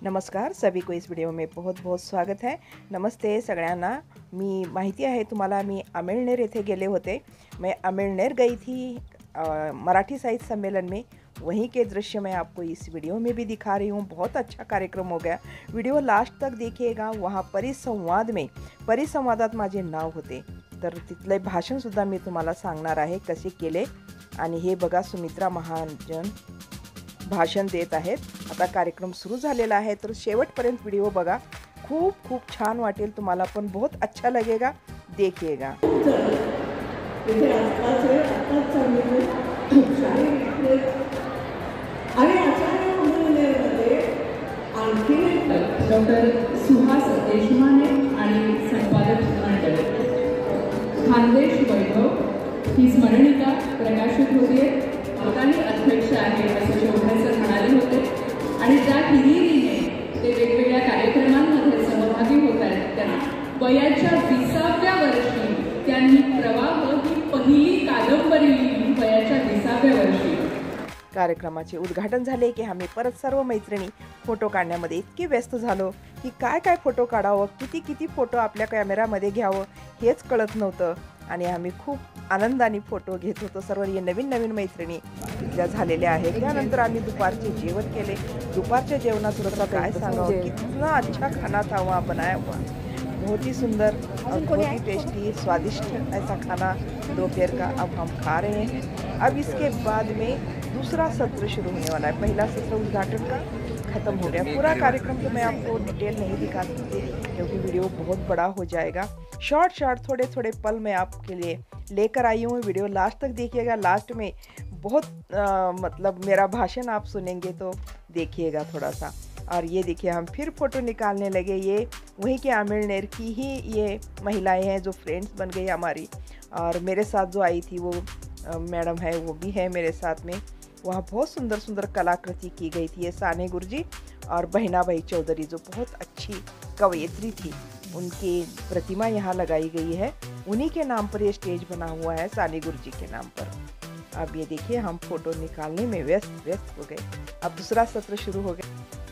नमस्कार, सभी को इस व्हिडिओ में बहुत बहुत स्वागत है। नमस्ते सगळ्यांना। मी माहिती आहे तुम्हाला, मी अमेळनेर येथे गेले होते। मैं अमेळनेर गई थी मराठी साहित्य सम्मेलन में। वहीं के दृश्य मैं आपको इस वीडियो में भी दिखा रही हूँ। बहुत अच्छा कार्यक्रम हो गया, वीडियो लास्ट तक देखिएगा। वहाँ परिसंवादात माझे नाव होते, तर तिथले भाषणसुद्धा मी तुम्हाला सांगणार आहे कसे केले। आणि हे बघा, सुमित्रा महाजन भाषण देत आहेत। आता कार्यक्रम सुरू झालेला आहे, तर शेवटपर्यंत व्हिडिओ बघा। खूप खूप छान वाटेल तुम्हाला, पण बहुत अच्छा लगेगा, देखिएगा। डॉक्टर सुहास देशमाने आणि संपादक मंडळ खानदेश वैभव ही स्मरणिका प्रकाशित होते। अवतारी अध्यक्ष आहे असं शोभा सर म्हणाले होते। आणि ज्या हिरिरीने ते वेगवेगळ्या कार्यक्रमांमध्ये सहभागी होत आहेत, त्यांना वयाच्या 20व्या वर्षी त्यांनी प्रवाह ही पहिली कादंबरी लिहिली। वयाच्या 20व्या वर्षी कार्यक्रमाचे उद्घाटन झाले की आम्ही परत सर्व मैत्रिणी फोटो काढण्यामध्ये इतके व्यस्त झालो की काय फोटो काढावं, किती फोटो आपल्या कॅमेरामध्ये घ्यावं हेच कळत नव्हतं। आणि आम्ही खूप आनंदाने फोटो घेत होतो। सर्व नवीन मैत्रिणी तिथल्या झालेल्या आहेत। त्यानंतर आम्ही दुपारचे जेवण केले। दुपारच्या जेवणात काय सांगावं, कितना अच्छा खाना था वहाँ बनाया हुआ, बहुत ही सुंदर और बहुत ही टेस्टी स्वादिष्ट ऐसा खाना दोपहर का अब हम खा रहे हैं। अब इसके बाद में दूसरा सत्र शुरू होने वाला है। पहला सत्र उद्घाटन का ख़त्म हो गया। पूरा कार्यक्रम तो मैं आपको डिटेल नहीं दिखा सकती क्योंकि वीडियो बहुत बड़ा हो जाएगा। शॉर्ट थोड़े पल मैं आपके लिए लेकर आई हूँ। वीडियो लास्ट तक देखिएगा। लास्ट में बहुत मतलब मेरा भाषण आप सुनेंगे तो देखिएगा थोड़ा सा। और ये देखिए, हम फिर फ़ोटो निकालने लगे। ये वहीं के अमेळनेर की ही ये महिलाएं हैं जो फ्रेंड्स बन गई हमारी। और मेरे साथ जो आई थी वो मैडम है, वो भी है मेरे साथ में। वहाँ बहुत सुंदर कलाकृति की गई थी। ये साने गुरुजी और बहनाबाई चौधरी जो बहुत अच्छी कवयित्री थी, उनकी प्रतिमा यहाँ लगाई गई है। उन्हीं के नाम पर ये स्टेज बना हुआ है, साने गुरुजी के नाम पर। अब ये देखिए, हम फोटो निकालने में व्यस्त हो गए। अब दूसरा सत्र शुरू हो गया।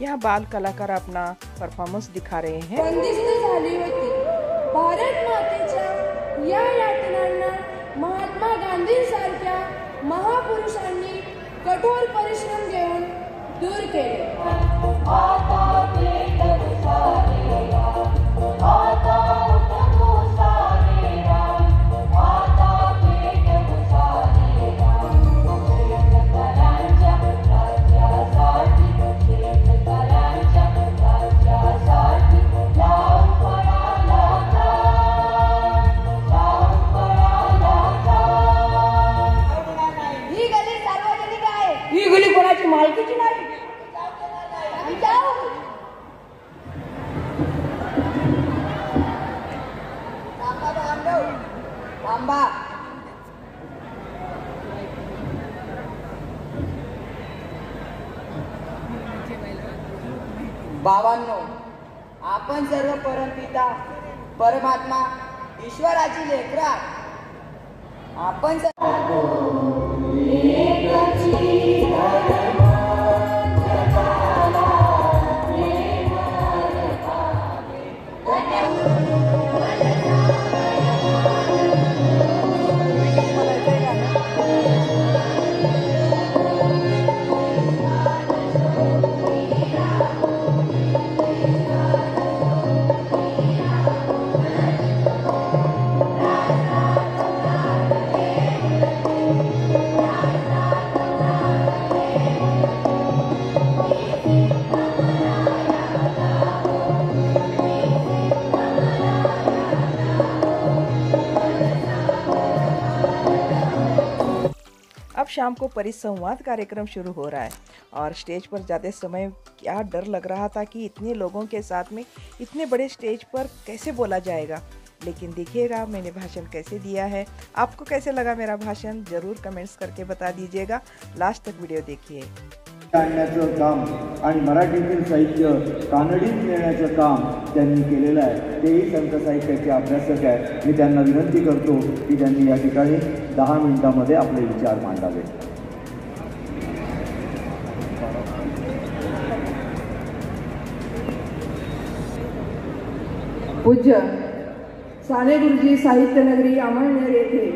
यहाँ बाल कलाकार अपना परफॉर्मेंस दिखा रहे हैं। बंदिस्त झाली होती भारत मातेच्या या यातनांना महात्मा गांधींसारख्या महापुरुषांनी कठोर परिश्रम घेऊन दूर केले। मालकीची नाही। बाबांनो, आपण सर्व परमपिता परमात्मा ईश्वराची लेकरा। आपण अब शाम को परिसंवाद कार्यक्रम शुरू हो रहा है। और स्टेज पर जाते समय क्या डर लग रहा था कि इतने लोगों के साथ में इतने बड़े स्टेज पर कैसे बोला जाएगा। लेकिन देखिएगा मैंने भाषण कैसे दिया है। आपको कैसे लगा मेरा भाषण, ज़रूर कमेंट्स करके बता दीजिएगा। लास्ट तक वीडियो देखिए। आणण्याचं काम आणि मराठीतील साहित्य कानडीत नेण्याचं काम त्यांनी केलेलं आहे। तेही संत साहित्याचे अभ्यासक आहेत। मी त्यांना विनंती करतो की त्यांनी या ठिकाणी 10 मिनिटांमध्ये आपले विचार मांडावे। पूज्य साने गुरुजी साहित्य नगरी अमळनेर येथे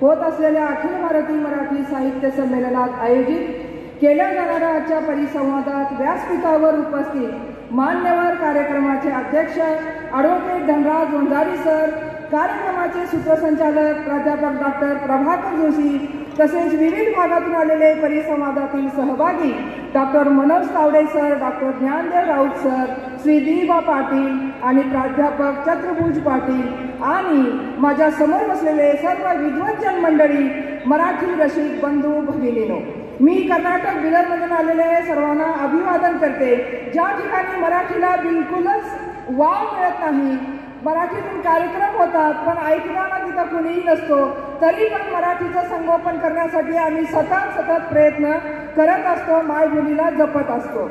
होत असलेल्या अखिल भारतीय मराठी साहित्य संमेलनात आयोजित केल्या जाणाऱ्या आजच्या परिसंवादात व्यासपीठावर उपस्थित मान्यवर कार्यक्रमाचे अध्यक्ष ॲडव्होकेट धनराज वंजारी सर, कार्यक्रमाचे सूत्रसंचालक प्राध्यापक डॉक्टर प्रभाकर जोशी तसेच विविध भागातून आलेले परिसंवादातील सहभागी doctor Manoj Tawde sir, doctor Dnyandev Raut sir, Shri Diba Patil आणि प्राध्यापक चंद्रभुज पाटील आणि माझ्या समोर बसलेले सर्व विद्वज्जन मंडळी, मराठी रसिक बंधू भगिनीनो, मी कर्नाटक बिदरमधून आलेले सर्वांना अभिवादन करते. ज्या ठिकाणी मराठीला बिलकुलच वाव मिळत नाही, मराठीतून कार्यक्रम होतात पण ऐकणारा तिथं कुणीही नसतो, तरी पण मराठीचं संगोपन करण्यासाठी आम्ही सतत प्रयत्न करत असतो, मायबोलीला जपत असतो.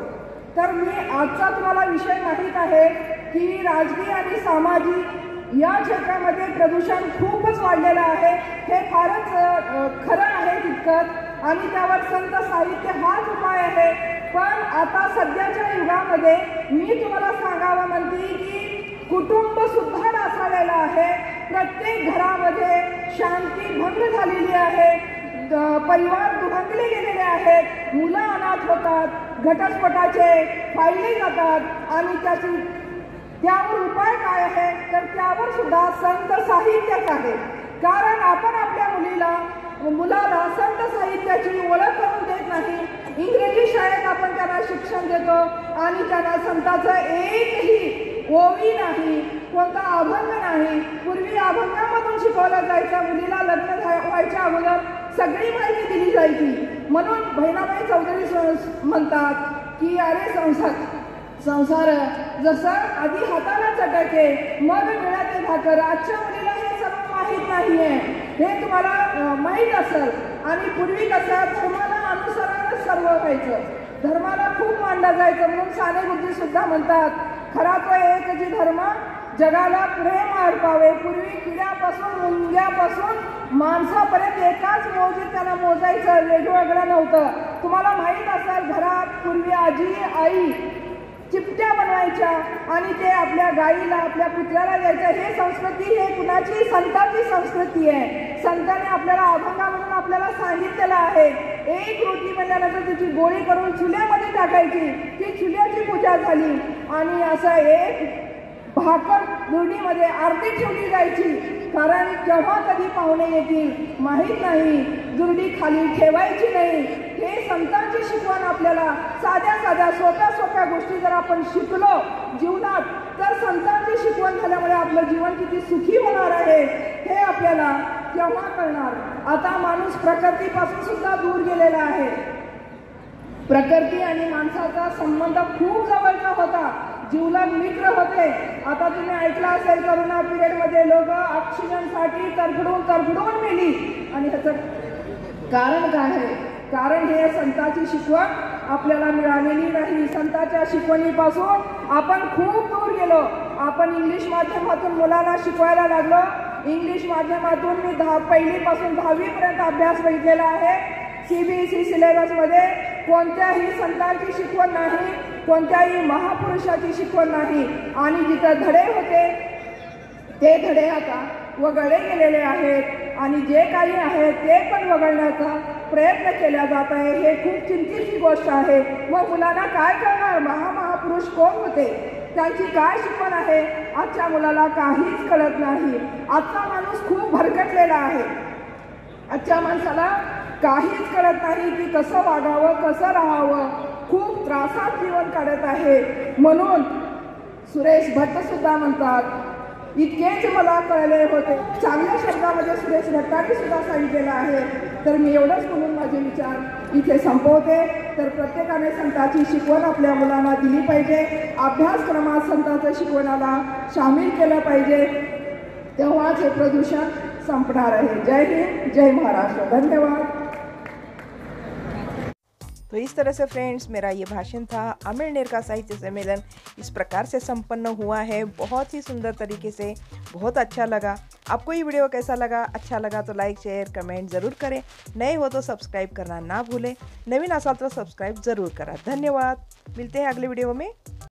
तर मी आजचा तुम्हाला विषय माहीत आहे की राजकीय आणि सामाजिक या क्षेत्रामध्ये प्रदूषण खूपच वाढलेलं आहे. हे फारच खरं आहे तितकंच आणि त्यावर संत साहित्य हाच उपाय आहे. पण आता सध्याच्या युगामध्ये मी तुम्हाला सांगावं म्हणते की कुटुंब सुद्धा ढासळलेलं आहे. प्रत्येक घरामध्ये शांती भंग झालेली आहे, परिवार दुभंगले गेलेले आहेत, मुलं अनाथ होतात, घटस्फोटाचे फायले जातात आणि त्यावर उपाय काय आहे तर त्यावर सुद्धा संत साहित्यच आहे. कारण आपण आपल्या मुलाला संत साहित्याची ओळख करून देत नाही. इंग्रजी शाळेत आपण त्यांना शिक्षण देतो आणि त्यांना संतांचं एकही ओवी नाही, कोणता अभंग नाही. पूर्वी अभंगामधून शिकवलं जायचं, मुलीला लग्न व्हायच्या अगोदर सगळी माहिती दिली जायची. म्हणून बहिणाबाई चौधरी म्हणतात की अरे संसार जसं आधी हाताला चटके मग मिळते भाकर. आजच्या मुलीला हे सर्व माहीत नाहीये, हे तुम्हाला माहीत असेल. आणि पूर्वी कसं धर्माला अनुसरणच सर्व व्हायचं, धर्माला खूप मानलं जायचं. म्हणून साने गुरुजी सुद्धा म्हणतात खरा तो एक जी धर्म जगाला प्रेम अर्पावे. पूर्वी किड्यापासून मुंग्यापासून माणसापर्यंत एकाच मोजीत त्याला मोजायचं, वेगवेगळं नव्हतं. तुम्हाला माहीत असेल घरात पूर्वी आजी आई चिपट्या बनवायच्या आणि ते आपल्या गाईला आपल्या कुत्र्याला द्यायचं. हे संस्कृती हे कुणाची? संतांची संस्कृती आहे. संतांनी आपल्याला अभंगामधून आपल्याला सांगितलेलं आहे. एक रोटी म्हणल्यानंतर त्याची गोळी करून चुल्यामध्ये टाकायची, ती चुल्याची पूजा झाली. आणि असं एक भाकर दुर्डीमध्ये अर्धी ठेवली जायची, कारण केव्हा कधी पाहुणे येतील माहीत नाही, दुर्डी खाली ठेवायची नाही. हे संतांची शिकवण आपल्याला साध्या सोप्या गोष्टी जर आपण शिकलो जीवनात तर संतांची शिकवण झाल्यामुळे आपलं जीवन किती सुखी होणार आहे हे आपल्याला केव्हा कळणार. आता माणूस प्रकृतीपासून सुद्धा दूर गेलेला आहे. प्रकृती आणि माणसाचा संबंध खूप जवळचा होता, जीवलग मित्र होते. आता तुम्ही ऐकलं असेल करोना पिरियडमध्ये लोक ऑक्सिजनसाठी तडफडून मेली. आणि ह्याचं कारण काय आहे? कारण हे संतांची शिकवण आपल्याला मिळालेली नाही. संतांच्या शिकवणीपासून आपण खूप दूर गेलो. आपण इंग्लिश माध्यमातून मुलांना शिकवायला लागलो. इंग्लिश माध्यमातून मी 1ली पासून 10वी पर्यंत अभ्यास बघितलेला आहे. CBSE सिलेबसमध्ये कोणत्याही संतांची शिकवण नाही, कोणत्याही महापुरुषाची शिकवण नाही. आणि जिथं धडे होते ते धडे आता वगळले गेलेले आहेत आणि जे काही आहे ते पण वगळण्याचा प्रयत्न केला जात आहे. हे खूप चिंतेची गोष्ट आहे. मग मुलांना काय करणार? महापुरुष कोण होते, त्यांची काय शिकवण आहे? आजच्या मुलाला काहीच कळत नाही. आजचा माणूस खूप भरकटलेला आहे. आजच्या माणसाला काहीच कळत नाही की कसं वागावं, कसं राहावं. खूप त्रासात जीवन काढत आहे. म्हणून सुरेश भट्ट सुद्धा म्हणतात इतकेच मला कळले होते. चांगल्या शब्दामध्ये सुरेश भट्टांनी सुद्धा सांगितलेलं आहे. तर मी एवढंच म्हणून माझे विचार इथे संपवते. तर प्रत्येकाने संतांची शिकवण आपल्या मुलांना दिली पाहिजे. अभ्यासक्रमात संतांच्या शिकवणाला सामील केलं पाहिजे, तेव्हाच हे प्रदूषण संपणार आहे. जय हिंद, जय महाराष्ट्र. धन्यवाद. तो इस तरह से फ्रेंड्स मेरा ये भाषण था. अमळनेर का साहित्य सम्मेलन इस प्रकार से संपन्न हुआ है, बहुत ही सुंदर तरीके से, बहुत अच्छा लगा. आपको ये वीडियो कैसा लगा? अच्छा लगा तो लाइक शेयर कमेंट ज़रूर करें. नए हो तो सब्सक्राइब करना ना भूलें. नवीन असाल तो सब्सक्राइब ज़रूर करा. धन्यवाद. मिलते हैं अगले वीडियो में.